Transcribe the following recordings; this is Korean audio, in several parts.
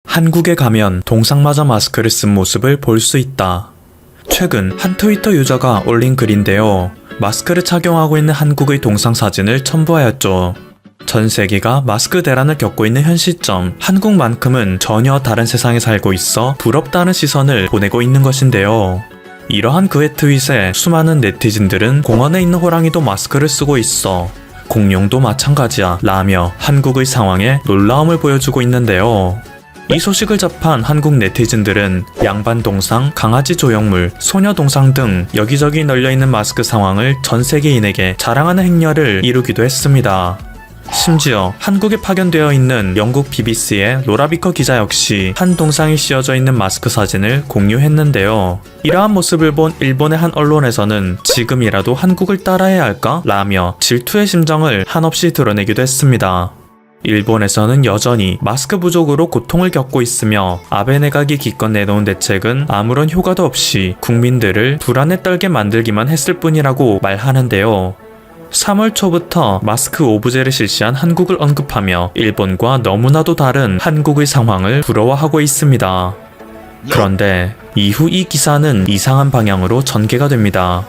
한국에 가면 동상마저 마스크를 쓴 모습을 볼 수 있다. 최근 한 트위터 유저가 올린 글인데요. 마스크를 착용하고 있는 한국의 동상 사진을 첨부하였죠. 전 세계가 마스크 대란을 겪고 있는 현 시점, 한국만큼은 전혀 다른 세상에 살고 있어 부럽다는 시선을 보내고 있는 것인데요. 이러한 그의 트윗에 수많은 네티즌들은 공원에 있는 호랑이도 마스크를 쓰고 있어, 공룡도 마찬가지야 라며 한국의 상황에 놀라움을 보여주고 있는데요. 이 소식을 접한 한국 네티즌들은 양반 동상, 강아지 조형물, 소녀 동상 등 여기저기 널려있는 마스크 상황을 전 세계인에게 자랑하는 행렬을 이루기도 했습니다. 심지어 한국에 파견되어 있는 영국 BBC의 로라 비커 기자 역시 한 동상이 씌워져 있는 마스크 사진을 공유했는데요. 이러한 모습을 본 일본의 한 언론에서는 지금이라도 한국을 따라해야 할까? 라며 질투의 심정을 한없이 드러내기도 했습니다. 일본에서는 여전히 마스크 부족으로 고통을 겪고 있으며 아베 내각이 기껏 내놓은 대책은 아무런 효과도 없이 국민들을 불안에 떨게 만들기만 했을 뿐이라고 말하는데요. 3월 초부터 마스크 오브제를 실시한 한국을 언급하며 일본과 너무나도 다른 한국의 상황을 부러워하고 있습니다. 그런데 이후 이 기사는 이상한 방향으로 전개가 됩니다.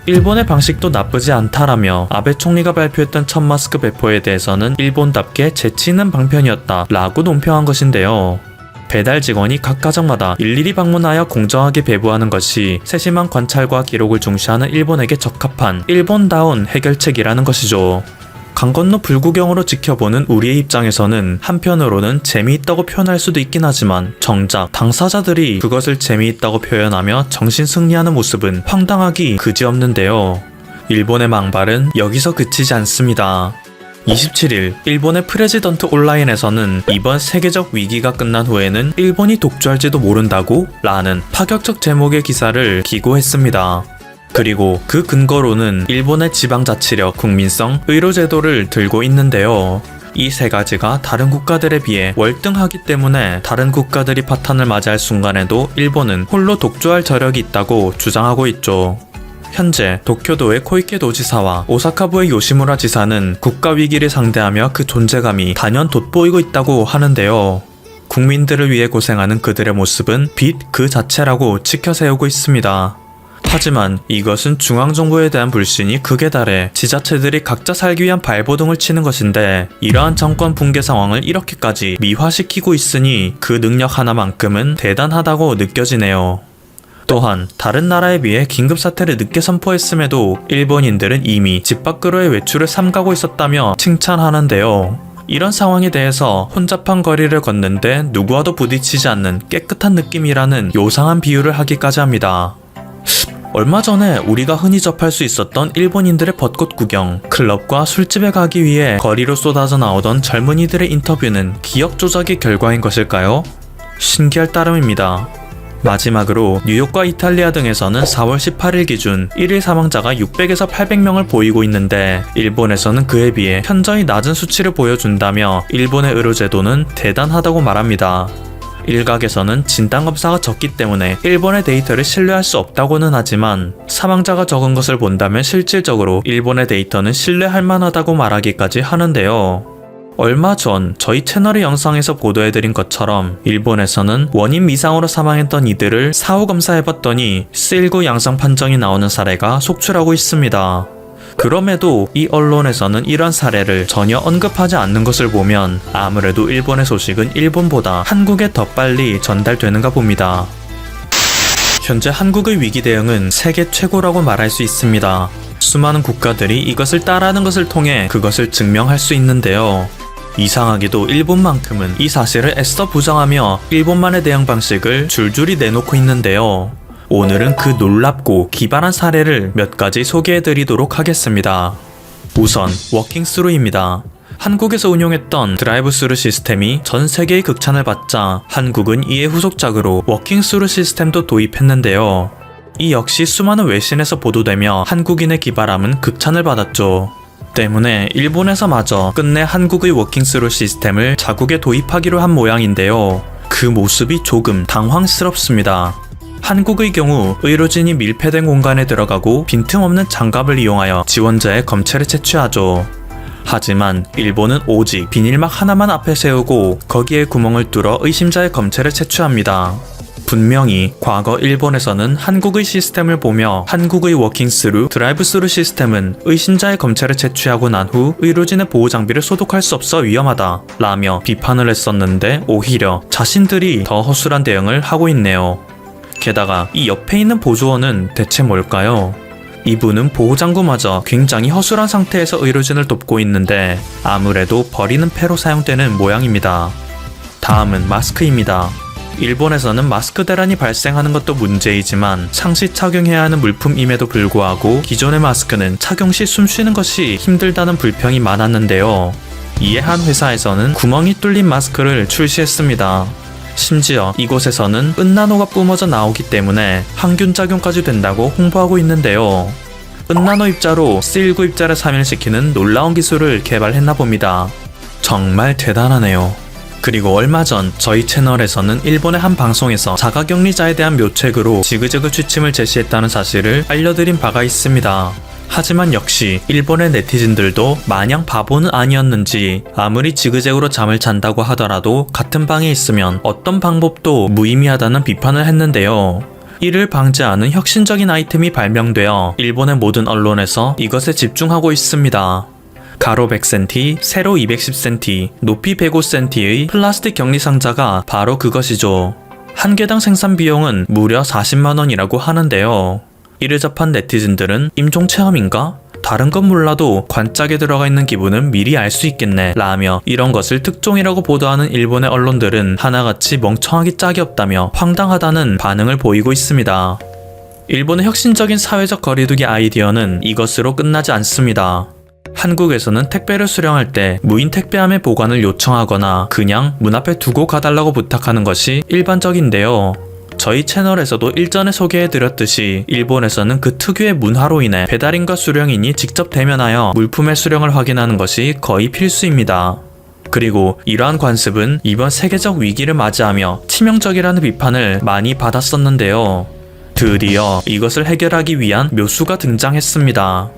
일본의 방식도 나쁘지 않다라며 아베 총리가 발표했던 첫 마스크 배포에 대해서는 일본답게 재치 있는 방편이었다 라고 논평한 것인데요. 배달 직원이 각 가정마다 일일이 방문하여 공정하게 배부하는 것이 세심한 관찰과 기록을 중시하는 일본에게 적합한 일본다운 해결책이라는 것이죠. 강 건너 불구경으로 지켜보는 우리의 입장에서는 한편으로는 재미있다고 표현할 수도 있긴 하지만 정작 당사자들이 그것을 재미있다고 표현하며 정신 승리하는 모습은 황당하기 그지없는데요. 일본의 망발은 여기서 그치지 않습니다. 27일 일본의 프레지던트 온라인에서는 이번 세계적 위기가 끝난 후에는 일본이 독주할지도 모른다고? 라는 파격적 제목의 기사를 기고했습니다. 그리고 그 근거로는 일본의 지방자치력, 국민성, 의료제도를 들고 있는데요. 이 세 가지가 다른 국가들에 비해 월등하기 때문에 다른 국가들이 파탄을 맞이할 순간에도 일본은 홀로 독주할 저력이 있다고 주장하고 있죠. 현재 도쿄도의 코이케 도지사와 오사카부의 요시무라 지사는 국가위기를 상대하며 그 존재감이 단연 돋보이고 있다고 하는데요. 국민들을 위해 고생하는 그들의 모습은 빛 그 자체라고 치켜세우고 있습니다. 하지만 이것은 중앙정부에 대한 불신이 극에 달해 지자체들이 각자 살기 위한 발버둥을 치는 것인데, 이러한 정권 붕괴 상황을 이렇게까지 미화시키고 있으니 그 능력 하나만큼은 대단하다고 느껴지네요. 또한 다른 나라에 비해 긴급사태를 늦게 선포했음에도 일본인들은 이미 집 밖으로의 외출을 삼가고 있었다며 칭찬하는데요. 이런 상황에 대해서 혼잡한 거리를 걷는데 누구와도 부딪히지 않는 깨끗한 느낌이라는 요상한 비유를 하기까지 합니다. 얼마 전에 우리가 흔히 접할 수 있었던 일본인들의 벚꽃 구경, 클럽과 술집에 가기 위해 거리로 쏟아져 나오던 젊은이들의 인터뷰는 기억 조작의 결과인 것일까요? 신기할 따름입니다. 마지막으로 뉴욕과 이탈리아 등에서는 4월 18일 기준 1일 사망자가 600에서 800명을 보이고 있는데, 일본에서는 그에 비해 현저히 낮은 수치를 보여준다며 일본의 의료제도는 대단하다고 말합니다. 일각에서는 진단검사가 적기 때문에 일본의 데이터를 신뢰할 수 없다고는 하지만, 사망자가 적은 것을 본다면 실질적으로 일본의 데이터는 신뢰할 만하다고 말하기까지 하는데요. 얼마 전 저희 채널의 영상에서 보도해드린 것처럼 일본에서는 원인 미상으로 사망했던 이들을 사후 검사해봤더니 C19 양성 판정이 나오는 사례가 속출하고 있습니다. 그럼에도 이 언론에서는 이런 사례를 전혀 언급하지 않는 것을 보면 아무래도 일본의 소식은 일본보다 한국에 더 빨리 전달되는가 봅니다. 현재 한국의 위기 대응은 세계 최고라고 말할 수 있습니다. 수많은 국가들이 이것을 따라하는 것을 통해 그것을 증명할 수 있는데요. 이상하게도 일본만큼은 이 사실을 애써 부정하며 일본만의 대응 방식을 줄줄이 내놓고 있는데요. 오늘은 그 놀랍고 기발한 사례를 몇 가지 소개해드리도록 하겠습니다. 우선 워킹스루입니다. 한국에서 운용했던 드라이브스루 시스템이 전 세계의 극찬을 받자 한국은 이에 후속작으로 워킹스루 시스템도 도입했는데요. 이 역시 수많은 외신에서 보도되며 한국인의 기발함은 극찬을 받았죠. 때문에 일본에서마저 끝내 한국의 워킹스루 시스템을 자국에 도입하기로 한 모양인데요. 그 모습이 조금 당황스럽습니다. 한국의 경우 의료진이 밀폐된 공간에 들어가고 빈틈없는 장갑을 이용하여 지원자의 검체를 채취하죠. 하지만 일본은 오직 비닐막 하나만 앞에 세우고 거기에 구멍을 뚫어 의심자의 검체를 채취합니다. 분명히 과거 일본에서는 한국의 시스템을 보며 한국의 워킹스루, 드라이브스루 시스템은 의심자의 검체를 채취하고 난 후 의료진의 보호장비를 소독할 수 없어 위험하다 라며 비판을 했었는데 오히려 자신들이 더 허술한 대응을 하고 있네요. 게다가 이 옆에 있는 보조원은 대체 뭘까요? 이분은 보호장구마저 굉장히 허술한 상태에서 의료진을 돕고 있는데 아무래도 버리는 폐로 사용되는 모양입니다. 다음은 마스크입니다. 일본에서는 마스크 대란이 발생하는 것도 문제이지만 상시 착용해야 하는 물품임에도 불구하고 기존의 마스크는 착용 시 숨 쉬는 것이 힘들다는 불평이 많았는데요. 이에 한 회사에서는 구멍이 뚫린 마스크를 출시했습니다. 심지어 이곳에서는 은나노가 뿜어져 나오기 때문에 항균 작용까지 된다고 홍보하고 있는데요. 은나노 입자로 C19 입자를 사멸시키는 놀라운 기술을 개발했나 봅니다. 정말 대단하네요. 그리고 얼마 전 저희 채널에서는 일본의 한 방송에서 자가격리자에 대한 묘책으로 지그재그 취침을 제시했다는 사실을 알려드린 바가 있습니다. 하지만 역시 일본의 네티즌들도 마냥 바보는 아니었는지 아무리 지그재그로 잠을 잔다고 하더라도 같은 방에 있으면 어떤 방법도 무의미하다는 비판을 했는데요. 이를 방지하는 혁신적인 아이템이 발명되어 일본의 모든 언론에서 이것에 집중하고 있습니다. 가로 100cm, 세로 210cm, 높이 105cm의 플라스틱 격리 상자가 바로 그것이죠. 한 개당 생산 비용은 무려 40만원이라고 하는데요. 이를 접한 네티즌들은 임종 체험인가? 다른 건 몰라도 관짝에 들어가 있는 기분은 미리 알 수 있겠네 라며 이런 것을 특종이라고 보도하는 일본의 언론들은 하나같이 멍청하기 짝이 없다며 황당하다는 반응을 보이고 있습니다. 일본의 혁신적인 사회적 거리두기 아이디어는 이것으로 끝나지 않습니다. 한국에서는 택배를 수령할 때 무인 택배함의 보관을 요청하거나 그냥 문 앞에 두고 가달라고 부탁하는 것이 일반적인데요. 저희 채널에서도 일전에 소개해드렸듯이 일본에서는 그 특유의 문화로 인해 배달인과 수령인이 직접 대면하여 물품의 수령을 확인하는 것이 거의 필수입니다. 그리고 이러한 관습은 이번 세계적 위기를 맞이하며 치명적이라는 비판을 많이 받았었는데요. 드디어 이것을 해결하기 위한 묘수가 등장했습니다.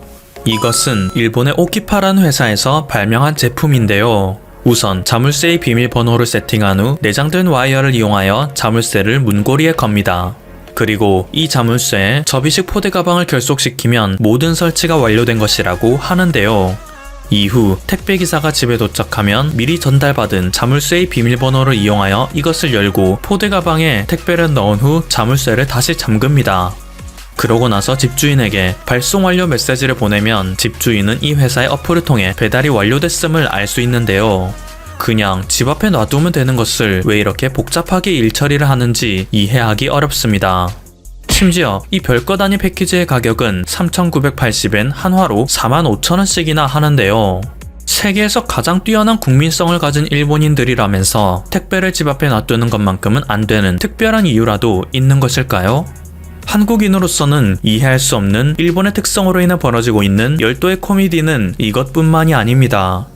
이것은 일본의 오키파라는 회사에서 발명한 제품인데요. 우선 자물쇠의 비밀번호를 세팅한 후 내장된 와이어를 이용하여 자물쇠를 문고리에 겁니다. 그리고 이 자물쇠에 접이식 포대 가방을 결속시키면 모든 설치가 완료된 것이라고 하는데요. 이후 택배기사가 집에 도착하면 미리 전달받은 자물쇠의 비밀번호를 이용하여 이것을 열고 포대 가방에 택배를 넣은 후 자물쇠를 다시 잠급니다. 그러고 나서 집주인에게 발송 완료 메시지를 보내면 집주인은 이 회사의 어플을 통해 배달이 완료됐음을 알 수 있는데요. 그냥 집 앞에 놔두면 되는 것을 왜 이렇게 복잡하게 일처리를 하는지 이해하기 어렵습니다. 심지어 이 별거 단위 패키지의 가격은 3,980엔 한화로 45,000원씩이나 하는데요. 세계에서 가장 뛰어난 국민성을 가진 일본인들이라면서 택배를 집 앞에 놔두는 것만큼은 안 되는 특별한 이유라도 있는 것일까요? 한국인으로서는 이해할 수 없는 일본의 특성으로 인해 벌어지고 있는 열도의 코미디는 이것뿐만이 아닙니다.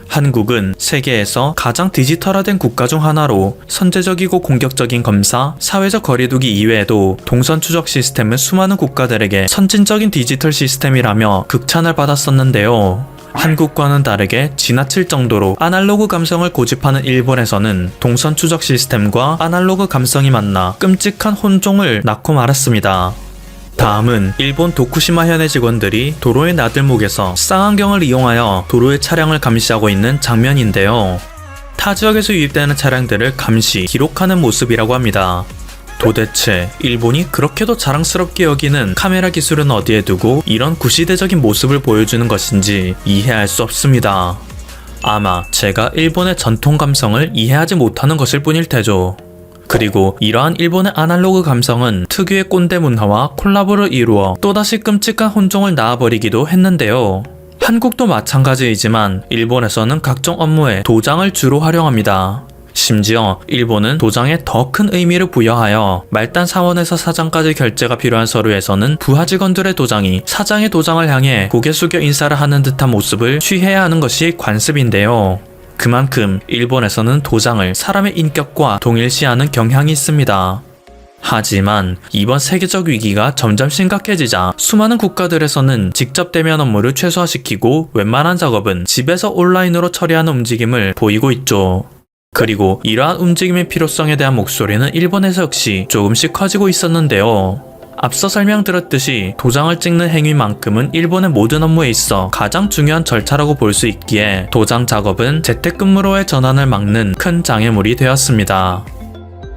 한국은 세계에서 가장 디지털화된 국가 중 하나로 선제적이고 공격적인 검사, 사회적 거리두기 이외에도 동선 추적 시스템은 수많은 국가들에게 선진적인 디지털 시스템이라며 극찬을 받았었는데요. 한국과는 다르게 지나칠 정도로 아날로그 감성을 고집하는 일본에서는 동선 추적 시스템과 아날로그 감성이 만나 끔찍한 혼종을 낳고 말았습니다. 다음은 일본 도쿠시마 현의 직원들이 도로의 나들목에서 쌍안경을 이용하여 도로의 차량을 감시하고 있는 장면인데요. 타 지역에서 유입되는 차량들을 감시, 기록하는 모습이라고 합니다. 도대체 일본이 그렇게도 자랑스럽게 여기는 카메라 기술은 어디에 두고 이런 구시대적인 모습을 보여주는 것인지 이해할 수 없습니다. 아마 제가 일본의 전통 감성을 이해하지 못하는 것일 뿐일 테죠. 그리고 이러한 일본의 아날로그 감성은 특유의 꼰대 문화와 콜라보를 이루어 또다시 끔찍한 혼종을 낳아버리기도 했는데요. 한국도 마찬가지이지만 일본에서는 각종 업무에 도장을 주로 활용합니다. 심지어 일본은 도장에 더 큰 의미를 부여하여 말단 사원에서 사장까지 결제가 필요한 서류에서는 부하 직원들의 도장이 사장의 도장을 향해 고개 숙여 인사를 하는 듯한 모습을 취해야 하는 것이 관습인데요. 그만큼 일본에서는 도장을 사람의 인격과 동일시하는 경향이 있습니다. 하지만 이번 세계적 위기가 점점 심각해지자 수많은 국가들에서는 직접 대면 업무를 최소화시키고 웬만한 작업은 집에서 온라인으로 처리하는 움직임을 보이고 있죠. 그리고 이러한 움직임의 필요성에 대한 목소리는 일본에서 역시 조금씩 커지고 있었는데요. 앞서 설명드렸듯이 도장을 찍는 행위만큼은 일본의 모든 업무에 있어 가장 중요한 절차라고 볼 수 있기에 도장 작업은 재택근무로의 전환을 막는 큰 장애물이 되었습니다.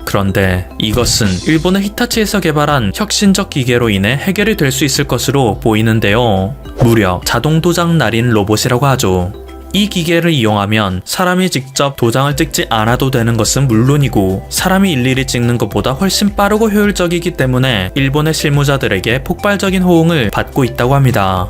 그런데 이것은 일본의 히타치에서 개발한 혁신적 기계로 인해 해결이 될 수 있을 것으로 보이는데요. 무려 자동 도장 날인 로봇이라고 하죠. 이 기계를 이용하면 사람이 직접 도장을 찍지 않아도 되는 것은 물론이고 사람이 일일이 찍는 것보다 훨씬 빠르고 효율적이기 때문에 일본의 실무자들에게 폭발적인 호응을 받고 있다고 합니다.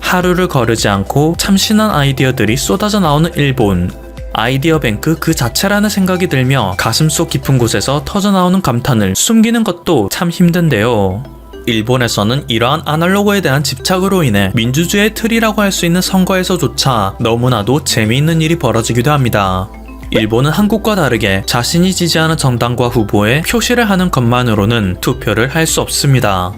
하루를 거르지 않고 참신한 아이디어들이 쏟아져 나오는 일본. 아이디어 뱅크 그 자체라는 생각이 들며 가슴속 깊은 곳에서 터져나오는 감탄을 숨기는 것도 참 힘든데요. 일본에서는 이러한 아날로그에 대한 집착으로 인해 민주주의의 틀이라고 할 수 있는 선거에서조차 너무나도 재미있는 일이 벌어지기도 합니다. 일본은 한국과 다르게 자신이 지지하는 정당과 후보에 표시를 하는 것만으로는 투표를 할 수 없습니다.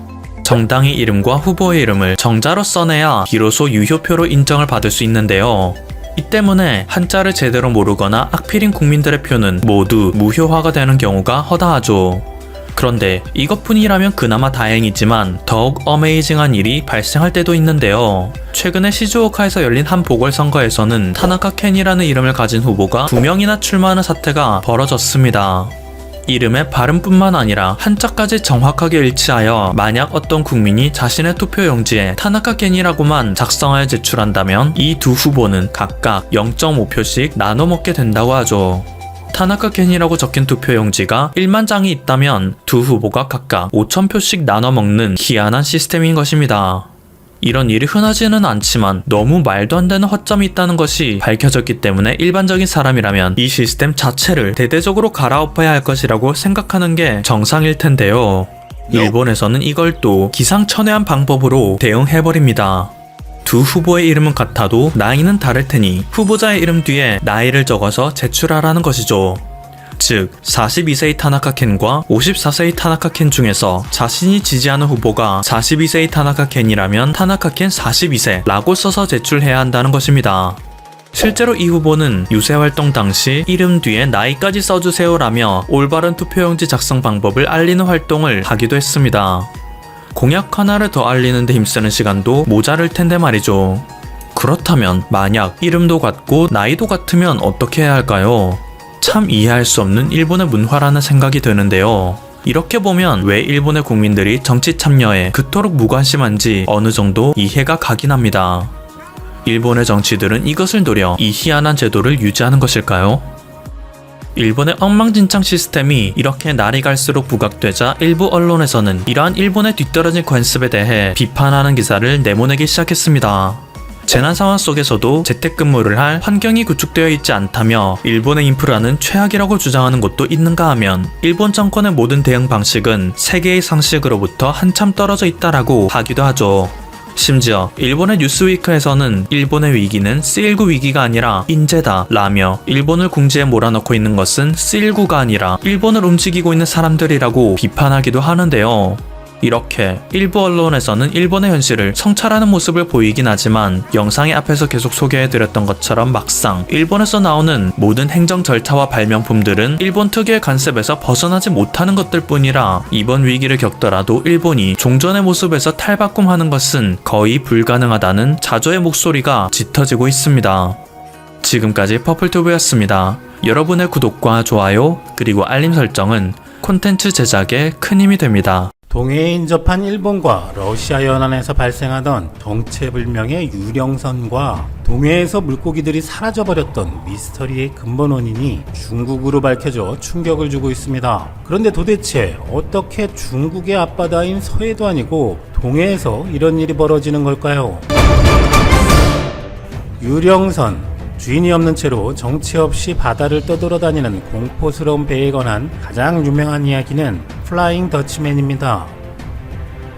정당의 이름과 후보의 이름을 정자로 써내야 비로소 유효표로 인정을 받을 수 있는데요. 이 때문에 한자를 제대로 모르거나 악필인 국민들의 표는 모두 무효화가 되는 경우가 허다하죠. 그런데 이것뿐이라면 그나마 다행이지만 더욱 어메이징한 일이 발생할 때도 있는데요. 최근에 시즈오카에서 열린 한 보궐선거에서는 타나카 켄이라는 이름을 가진 후보가 2명이나 출마하는 사태가 벌어졌습니다. 이름의 발음뿐만 아니라 한자까지 정확하게 일치하여 만약 어떤 국민이 자신의 투표용지에 타나카 켄이라고만 작성하여 제출한다면 이 두 후보는 각각 0.5표씩 나눠 먹게 된다고 하죠. 타나카 켄이라고 적힌 투표용지가 1만 장이 있다면 두 후보가 각각 5,000표씩 나눠 먹는 희한한 시스템인 것입니다. 이런 일이 흔하지는 않지만 너무 말도 안 되는 허점이 있다는 것이 밝혀졌기 때문에 일반적인 사람이라면 이 시스템 자체를 대대적으로 갈아엎어야 할 것이라고 생각하는 게 정상일 텐데요. 일본에서는 이걸 또 기상천외한 방법으로 대응해버립니다. 두 후보의 이름은 같아도 나이는 다를 테니 후보자의 이름 뒤에 나이를 적어서 제출하라는 것이죠. 즉 42세의 타나카 켄과 54세의 타나카 켄 중에서 자신이 지지하는 후보가 42세의 타나카 켄이라면 타나카 켄 42세라고 써서 제출해야 한다는 것입니다. 실제로 이 후보는 유세활동 당시 이름 뒤에 나이까지 써주세요라며 올바른 투표용지 작성 방법을 알리는 활동을 하기도 했습니다. 공약 하나를 더 알리는 데 힘쓰는 시간도 모자랄 텐데 말이죠. 그렇다면 만약 이름도 같고 나이도 같으면 어떻게 해야 할까요? 참 이해할 수 없는 일본의 문화라는 생각이 드는데요. 이렇게 보면 왜 일본의 국민들이 정치 참여에 그토록 무관심한지 어느 정도 이해가 가긴 합니다. 일본의 정치들은 이것을 노려 이 희한한 제도를 유지하는 것일까요? 일본의 엉망진창 시스템이 이렇게 날이 갈수록 부각되자 일부 언론에서는 이러한 일본의 뒤떨어진 관습에 대해 비판하는 기사를 내보내기 시작했습니다. 재난 상황 속에서도 재택근무를 할 환경이 구축되어 있지 않다며 일본의 인프라는 최악이라고 주장하는 곳도 있는가 하면 일본 정권의 모든 대응 방식은 세계의 상식으로부터 한참 떨어져 있다라고 하기도 하죠. 심지어 일본의 뉴스위크에서는 일본의 위기는 C19 위기가 아니라 인재다 라며 일본을 궁지에 몰아넣고 있는 것은 C19가 아니라 일본을 움직이고 있는 사람들이라고 비판하기도 하는데요. 이렇게 일부 언론에서는 일본의 현실을 성찰하는 모습을 보이긴 하지만 영상의 앞에서 계속 소개해드렸던 것처럼 막상 일본에서 나오는 모든 행정 절차와 발명품들은 일본 특유의 관습에서 벗어나지 못하는 것들 뿐이라 이번 위기를 겪더라도 일본이 종전의 모습에서 탈바꿈하는 것은 거의 불가능하다는 자조의 목소리가 짙어지고 있습니다. 지금까지 퍼플튜브였습니다. 여러분의 구독과 좋아요 그리고 알림 설정은 콘텐츠 제작에 큰 힘이 됩니다. 동해에 인접한 일본과 러시아 연안에서 발생하던 정체불명의 유령선과 동해에서 물고기들이 사라져버렸던 미스터리의 근본 원인이 중국으로 밝혀져 충격을 주고 있습니다. 그런데 도대체 어떻게 중국의 앞바다인 서해도 아니고 동해에서 이런 일이 벌어지는 걸까요? 유령선, 주인이 없는 채로 정체 없이 바다를 떠돌아다니는 공포스러운 배에 관한 가장 유명한 이야기는 플라잉 더치맨입니다.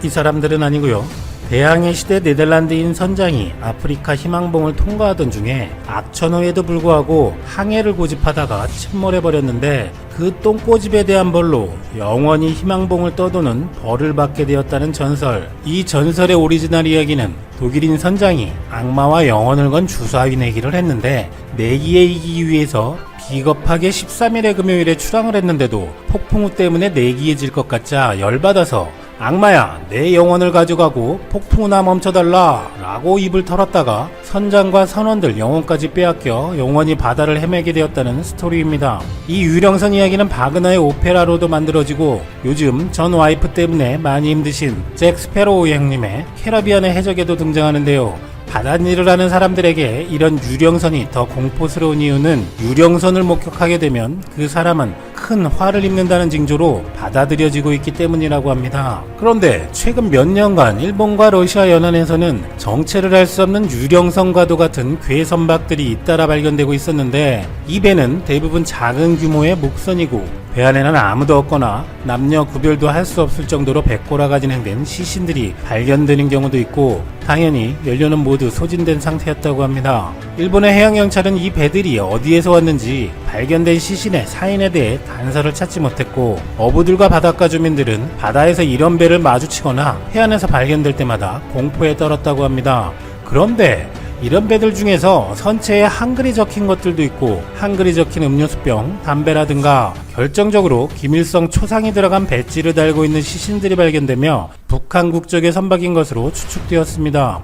이 사람들은 아니고요. 대항해 시대 네덜란드인 선장이 아프리카 희망봉을 통과하던 중에 악천후에도 불구하고 항해를 고집하다가 침몰해버렸는데 그 똥꼬집에 대한 벌로 영원히 희망봉을 떠도는 벌을 받게 되었다는 전설. 이 전설의 오리지널 이야기는 독일인 선장이 악마와 영혼을 건 주사위 내기를 했는데 내기에 이기기 위해서 비겁하게 13일의 금요일에 출항을 했는데도 폭풍우 때문에 내기에 질 것 같자 열받아서 악마야, 내 영혼을 가져가고 폭풍우나 멈춰달라 라고 입을 털었다가 선장과 선원들 영혼까지 빼앗겨 영원히 바다를 헤매게 되었다는 스토리입니다. 이 유령선 이야기는 바그너의 오페라로도 만들어지고 요즘 전 와이프 때문에 많이 힘드신 잭 스페로우 형님의 캐러비안의 해적에도 등장하는데요. 바닷일을 하는 사람들에게 이런 유령선이 더 공포스러운 이유는 유령선을 목격하게 되면 그 사람은 큰 화를 입는다는 징조로 받아들여지고 있기 때문이라고 합니다. 그런데 최근 몇 년간 일본과 러시아 연안에서는 정체를 알 수 없는 유령선과도 같은 괴선박들이 잇따라 발견되고 있었는데 이 배는 대부분 작은 규모의 목선이고 배 안에는 아무도 없거나 남녀 구별도 할 수 없을 정도로 백골화가 진행된 시신들이 발견되는 경우도 있고 당연히 연료는 모두 소진된 상태였다고 합니다. 일본의 해양경찰은 이 배들이 어디에서 왔는지 발견된 시신의 사인에 대해 단서를 찾지 못했고 어부들과 바닷가 주민들은 바다에서 이런 배를 마주치거나 해안에서 발견될 때마다 공포에 떨었다고 합니다. 그런데 이런 배들 중에서 선체에 한글이 적힌 것들도 있고 한글이 적힌 음료수병, 담배라든가 결정적으로 김일성 초상이 들어간 배지를 달고 있는 시신들이 발견되며 북한 국적의 선박인 것으로 추측되었습니다.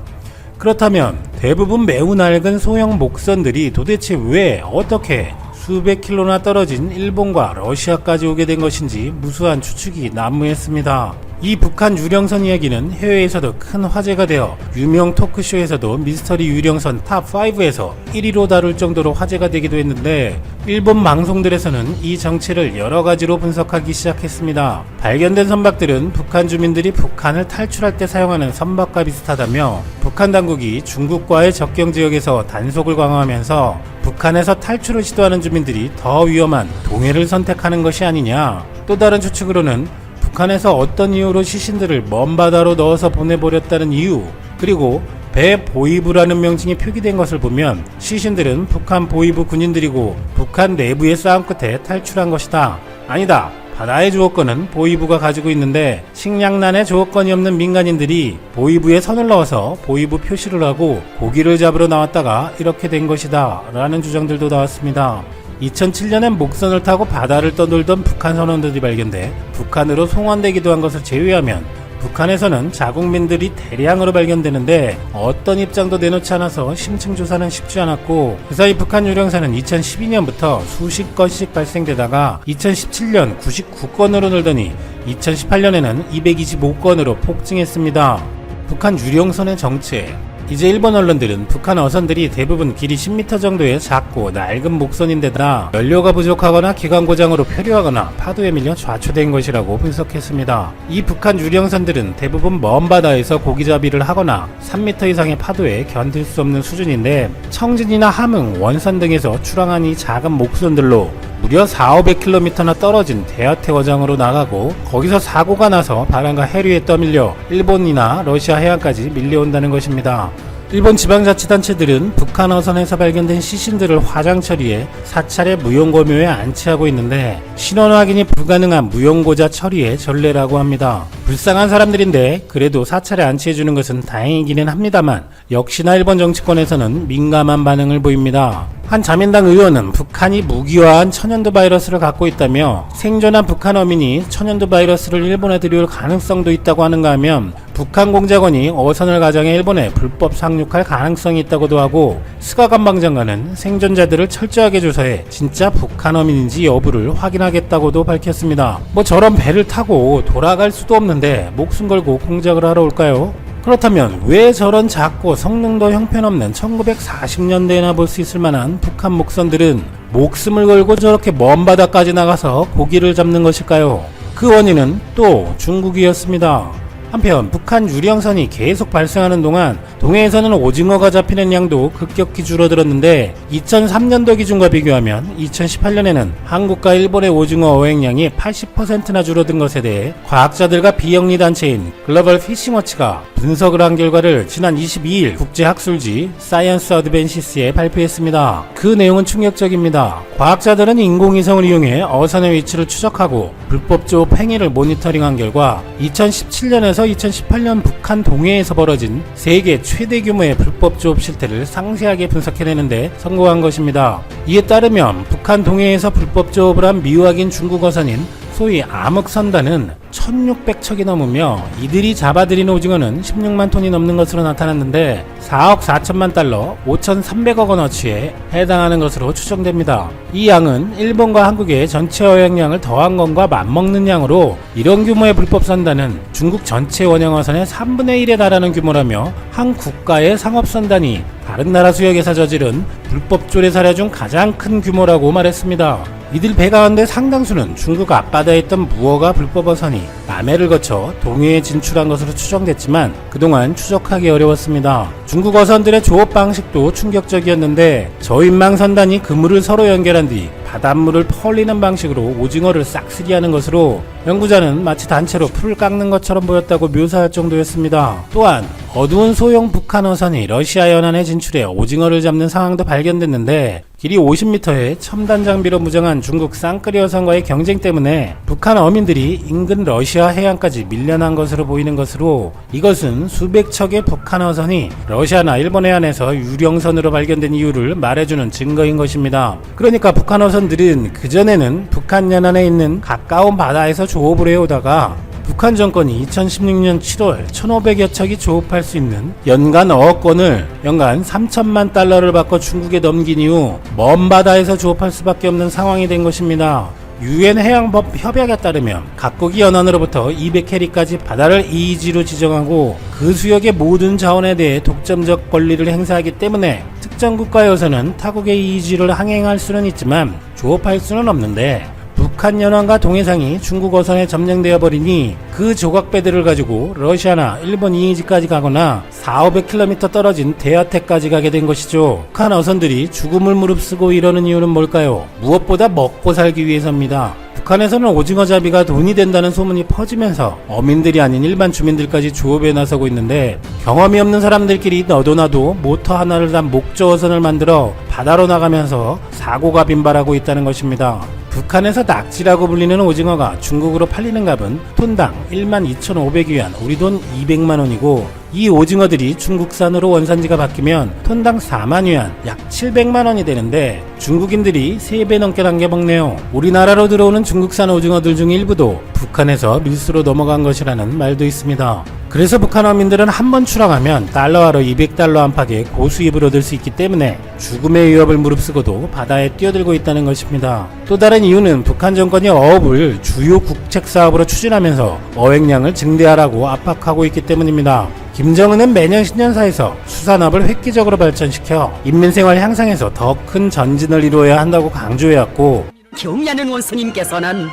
그렇다면 대부분 매우 낡은 소형 목선들이 도대체 왜 어떻게 수백 킬로나 떨어진 일본과 러시아까지 오게 된 것인지 무수한 추측이 난무했습니다. 이 북한 유령선 이야기는 해외에서도 큰 화제가 되어 유명 토크쇼에서도 미스터리 유령선 탑5에서 1위로 다룰 정도로 화제가 되기도 했는데 일본 방송들에서는 이 정체를 여러 가지로 분석하기 시작했습니다. 발견된 선박들은 북한 주민들이 북한을 탈출할 때 사용하는 선박과 비슷하다며 북한 당국이 중국과의 접경 지역에서 단속을 강화하면서 북한에서 탈출을 시도하는 주민들이 더 위험한 동해를 선택하는 것이 아니냐. 또 다른 추측으로는 북한에서 어떤 이유로 시신들을 먼 바다로 넣어서 보내버렸다는 이유, 그리고 배 보위부라는 명칭이 표기된 것을 보면 시신들은 북한 보위부 군인들이고 북한 내부의 싸움 끝에 탈출한 것이다. 아니다. 바다의 주호권은 보위부가 가지고 있는데 식량난에 주호권이 없는 민간인들이 보위부에 선을 넣어서 보위부 표시를 하고 고기를 잡으러 나왔다가 이렇게 된 것이다 라는 주장들도 나왔습니다. 2007년엔 목선을 타고 바다를 떠돌던 북한 선원들이 발견돼 북한으로 송환되기도 한 것을 제외하면 북한에서는 자국민들이 대량으로 발견되는데 어떤 입장도 내놓지 않아서 심층 조사는 쉽지 않았고 그 사이 북한 유령선은 2012년부터 수십 건씩 발생되다가 2017년 99건으로 늘더니 2018년에는 225건으로 폭증했습니다. 북한 유령선의 정체. 이제 일본 언론들은 북한 어선들이 대부분 길이 10m 정도의 작고 낡은 목선인데다 연료가 부족하거나 기관 고장으로 표류하거나 파도에 밀려 좌초된 것이라고 분석했습니다. 이 북한 유령선들은 대부분 먼 바다에서 고기잡이를 하거나 3m 이상의 파도에 견딜 수 없는 수준인데 청진이나 함흥, 원산 등에서 출항한 이 작은 목선들로 무려 400-500km나 떨어진 대하태워장으로 나가고 거기서 사고가 나서 바람과 해류에 떠밀려 일본이나 러시아 해안까지 밀려온다는 것입니다. 일본 지방자치단체들은 북한 어선에서 발견된 시신들을 화장 처리해 사찰의 무용고묘에 안치하고 있는데 신원 확인이 불가능한 무용고자 처리의 전례라고 합니다. 불쌍한 사람들인데 그래도 사찰에 안치해주는 것은 다행이기는 합니다만 역시나 일본 정치권에서는 민감한 반응을 보입니다. 한 자민당 의원은 북한이 무기화한 천연두 바이러스를 갖고 있다며 생존한 북한 어민이 천연두 바이러스를 일본에 들여올 가능성도 있다고 하는가 하면 북한 공작원이 어선을 가장해 일본에 불법 상륙할 가능성이 있다고도 하고 스가 관방장관은 생존자들을 철저하게 조사해 진짜 북한 어민인지 여부를 확인하겠다고도 밝혔습니다. 뭐 저런 배를 타고 돌아갈 수도 없는데 목숨 걸고 공작을 하러 올까요? 그렇다면 왜 저런 작고 성능도 형편없는 1940년대에나 볼 수 있을 만한 북한 목선들은 목숨을 걸고 저렇게 먼 바다까지 나가서 고기를 잡는 것일까요? 그 원인은 또 중국이었습니다. 한편 북한 유령선이 계속 발생하는 동안 동해에서는 오징어가 잡히는 양도 급격히 줄어들었는데 2003년도 기준과 비교하면 2018년에는 한국과 일본의 오징어 어획량이 80%나 줄어든 것에 대해 과학자들과 비영리 단체인 글로벌 피싱워치가 분석을 한 결과를 지난 22일 국제학술지 사이언스 어드밴시스에 발표했습니다. 그 내용은 충격적입니다. 과학자들은 인공위성을 이용해 어선의 위치를 추적하고 불법 조업 행위를 모니터링한 결과 2017년에서 2018년 북한 동해에서 벌어진 세계 최대 규모의 불법 조업 실태를 상세하게 분석해내는데 성공한 것입니다. 이에 따르면 북한 동해에서 불법 조업을 한 미확인 중국 어선인 소위 암흑선단은 1600척이 넘으며 이들이 잡아들인 오징어는 16만 톤이 넘는 것으로 나타났는데 4억 4천만 달러 5,300억 원어치에 해당하는 것으로 추정됩니다. 이 양은 일본과 한국의 전체 어획량을 더한 것과 맞먹는 양으로 이런 규모의 불법 선단은 중국 전체 원형어선의 3분의 1에 달하는 규모라며 한 국가의 상업선단이 다른 나라 수역에서 저지른 불법 조례 사례 중 가장 큰 규모라고 말했습니다. 이들 배 가운데 상당수는 중국 앞바다에 있던 무어가 불법 어선이 남해를 거쳐 동해에 진출한 것으로 추정됐지만 그동안 추적하기 어려웠습니다. 중국 어선들의 조업 방식도 충격적이었는데 저인망 선단이 그물을 서로 연결한 뒤 바닷물을 펄리는 방식으로 오징어를 싹쓸이하는 것으로 연구자는 마치 단체로 풀을 깎는 것처럼 보였다고 묘사할 정도였습니다. 또한 어두운 소형 북한 어선이 러시아 연안에 진출해 오징어를 잡는 상황도 발견됐는데 길이 50m의 첨단 장비로 무장한 중국 쌍끌이 어선과의 경쟁 때문에 북한 어민들이 인근 러시아 해안까지 밀려난 것으로 보이는 것으로 이것은 수백 척의 북한 어선이 러시아나 일본 해안에서 유령선으로 발견된 이유를 말해주는 증거인 것입니다. 그러니까 북한 어선들은 그전에는 북한 연안에 있는 가까운 바다에서 조업을 해오다가 북한 정권이 2016년 7월 1,500여 척이 조업할 수 있는 연간 어업권을 연간 3천만 달러를 바꿔 중국에 넘긴 이후 먼 바다에서 조업할 수밖에 없는 상황이 된 것입니다. 유엔 해양법 협약에 따르면 각국이 연안으로부터 200캐리까지 바다를 EEZ로 지정하고 그 수역의 모든 자원에 대해 독점적 권리를 행사하기 때문에 특정 국가에서는 타국의 EEZ를 항행할 수는 있지만 조업할 수는 없는데 북한 연안과 동해상이 중국 어선에 점령되어 버리니 그 조각배들을 가지고 러시아나 일본 EEZ까지 가거나 4,500km 떨어진 대하태까지 가게 된 것이죠. 북한 어선들이 죽음을 무릅쓰고 이러는 이유는 뭘까요? 무엇보다 먹고 살기 위해서입니다. 북한에서는 오징어 잡이가 돈이 된다는 소문이 퍼지면서 어민들이 아닌 일반 주민들까지 조업에 나서고 있는데 경험이 없는 사람들끼리 너도 나도 모터 하나를 단 목조 어선을 만들어 바다로 나가면서 사고가 빈발하고 있다는 것입니다. 북한에서 낙지라고 불리는 오징어가 중국으로 팔리는 값은 톤당 12,500위안, 우리 돈 200만원이고 이 오징어들이 중국산으로 원산지가 바뀌면 톤당 4만위안, 약 700만원이 되는데 중국인들이 3배 넘게 남겨 먹네요. 우리나라로 들어오는 중국산 오징어들 중 일부도 북한에서 밀수로 넘어간 것이라는 말도 있습니다. 그래서 북한 어민들은 한 번 출항하면 달러하러 200달러 안팎의 고수입을 얻을 수 있기 때문에 죽음의 위협을 무릅쓰고도 바다에 뛰어들고 있다는 것입니다. 또 다른 이유는 북한 정권이 어업을 주요 국책 사업으로 추진하면서 어획량을 증대하라고 압박하고 있기 때문입니다. 김정은은 매년 신년사에서 수산업을 획기적으로 발전시켜 인민생활 향상에서 더 큰 전진을 이루어야 한다고 강조해왔고 경리하는 원수님께서는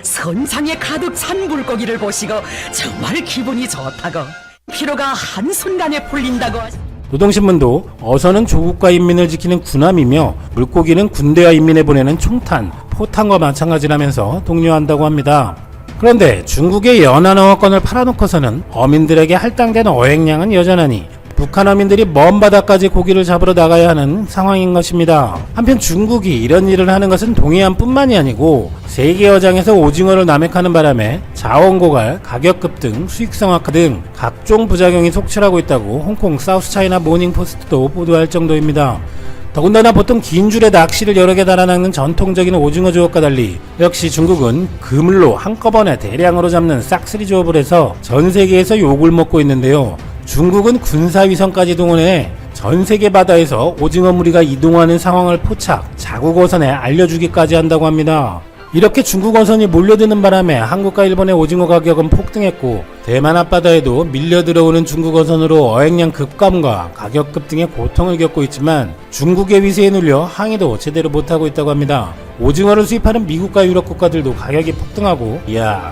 선상에 가득 찬 물고기를 보시고 정말 기분이 좋다고 피로가 한순간에 풀린다고 노동신문도 어선은 조국과 인민을 지키는 군함이며 물고기는 군대와 인민에 보내는 총탄, 포탄과 마찬가지라면서 독려한다고 합니다. 그런데 중국의 연안 어업권을 팔아놓고서는 어민들에게 할당된 어획량은 여전하니 북한 어민들이 먼 바다까지 고기를 잡으러 나가야 하는 상황인 것입니다. 한편 중국이 이런 일을 하는 것은 동해안뿐만이 아니고 세계 어장에서 오징어를 남획하는 바람에 자원 고갈, 가격급 등 수익성 악화 등 각종 부작용이 속출하고 있다고 홍콩 사우스차이나 모닝포스트도 보도할 정도입니다. 더군다나 보통 긴 줄에 낚시를 여러 개 달아낚는 전통적인 오징어 조업과 달리 역시 중국은 그물로 한꺼번에 대량으로 잡는 싹쓸이 조업을 해서 전 세계에서 욕을 먹고 있는데요. 중국은 군사위성까지 동원해 전 세계 바다에서 오징어 무리가 이동하는 상황을 포착, 자국 어선에 알려주기까지 한다고 합니다. 이렇게 중국 어선이 몰려드는 바람에 한국과 일본의 오징어 가격은 폭등했고 대만 앞바다에도 밀려 들어오는 중국 어선으로 어획량 급감과 가격 급등의 고통을 겪고 있지만 중국의 위세에 눌려 항의도 제대로 못하고 있다고 합니다. 오징어를 수입하는 미국과 유럽 국가들도 가격이 폭등하고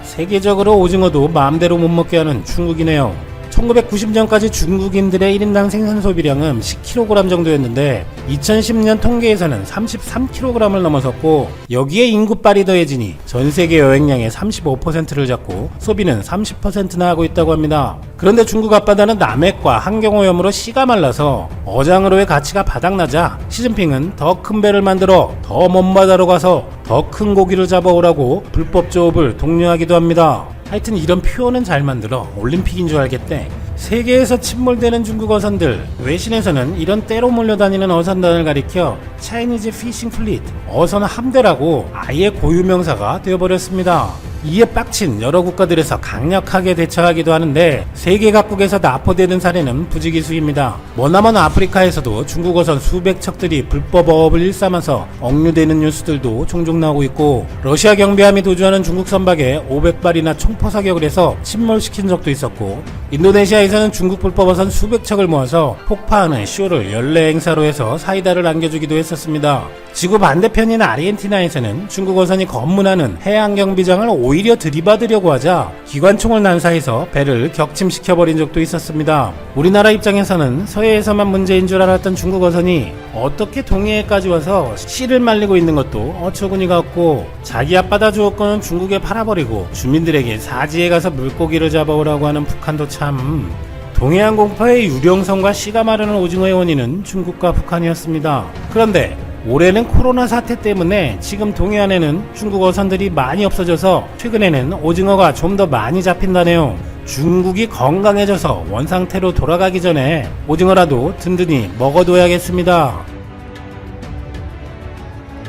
세계적으로 오징어도 마음대로 못 먹게 하는 중국이네요. 1990년까지 중국인들의 1인당 생산 소비량은 10kg 정도였는데 2010년 통계에서는 33kg을 넘어섰고 여기에 인구빨이 더해지니 전 세계 여행량의 35%를 잡고 소비는 30%나 하고 있다고 합니다. 그런데 중국 앞바다는 남핵과 환경오염으로 씨가 말라서 어장으로의 가치가 바닥나자 시진핑은 더 큰 배를 만들어 더 먼 바다로 가서 더 큰 고기를 잡아오라고 불법 조업을 독려하기도 합니다. 하여튼 이런 표현은 잘 만들어 올림픽인 줄 알겠대. 세계에서 침몰되는 중국 어선들, 외신에서는 이런 때로 몰려다니는 어선단을 가리켜 차이니즈 피싱 플릿, 어선 함대라고 아예 고유명사가 되어버렸습니다. 이에 빡친 여러 국가들에서 강력하게 대처하기도 하는데 세계 각국에서 납포되는 사례는 부지기수입니다. 머나먼 아프리카에서도 중국 어선 수백 척들이 불법 어업을 일삼아서 억류되는 뉴스들도 종종 나오고 있고 러시아 경비함이 도주하는 중국 선박에 500발이나 총포 사격을 해서 침몰시킨 적도 있었고 인도네시아에서는 중국 불법 어선 수백 척을 모아서 폭파하는 쇼를 연례 행사로 해서 사이다를 안겨주기도 했었습니다. 지구 반대편인 아르헨티나에서는 중국 어선이 검문하는 해양경비장을 오히려 들이받으려고 하자 기관총을 난사해서 배를 격침시켜버린 적도 있었습니다. 우리나라 입장에서는 서해에서만 문제인 줄 알았던 중국 어선이 어떻게 동해에까지 와서 씨를 말리고 있는 것도 어처구니가 없고 자기 앞바다 주어권은 중국에 팔아버리고 주민들에게 사지에 가서 물고기를 잡아오라고 하는 북한도 참... 동해안 공포의 유령선과 씨가 마르는 오징어의 원인은 중국과 북한이었습니다. 그런데 올해는 코로나 사태 때문에 지금 동해안에는 중국 어선들이 많이 없어져서 최근에는 오징어가 좀 더 많이 잡힌다네요. 중국이 건강해져서 원상태로 돌아가기 전에 오징어라도 든든히 먹어둬야겠습니다.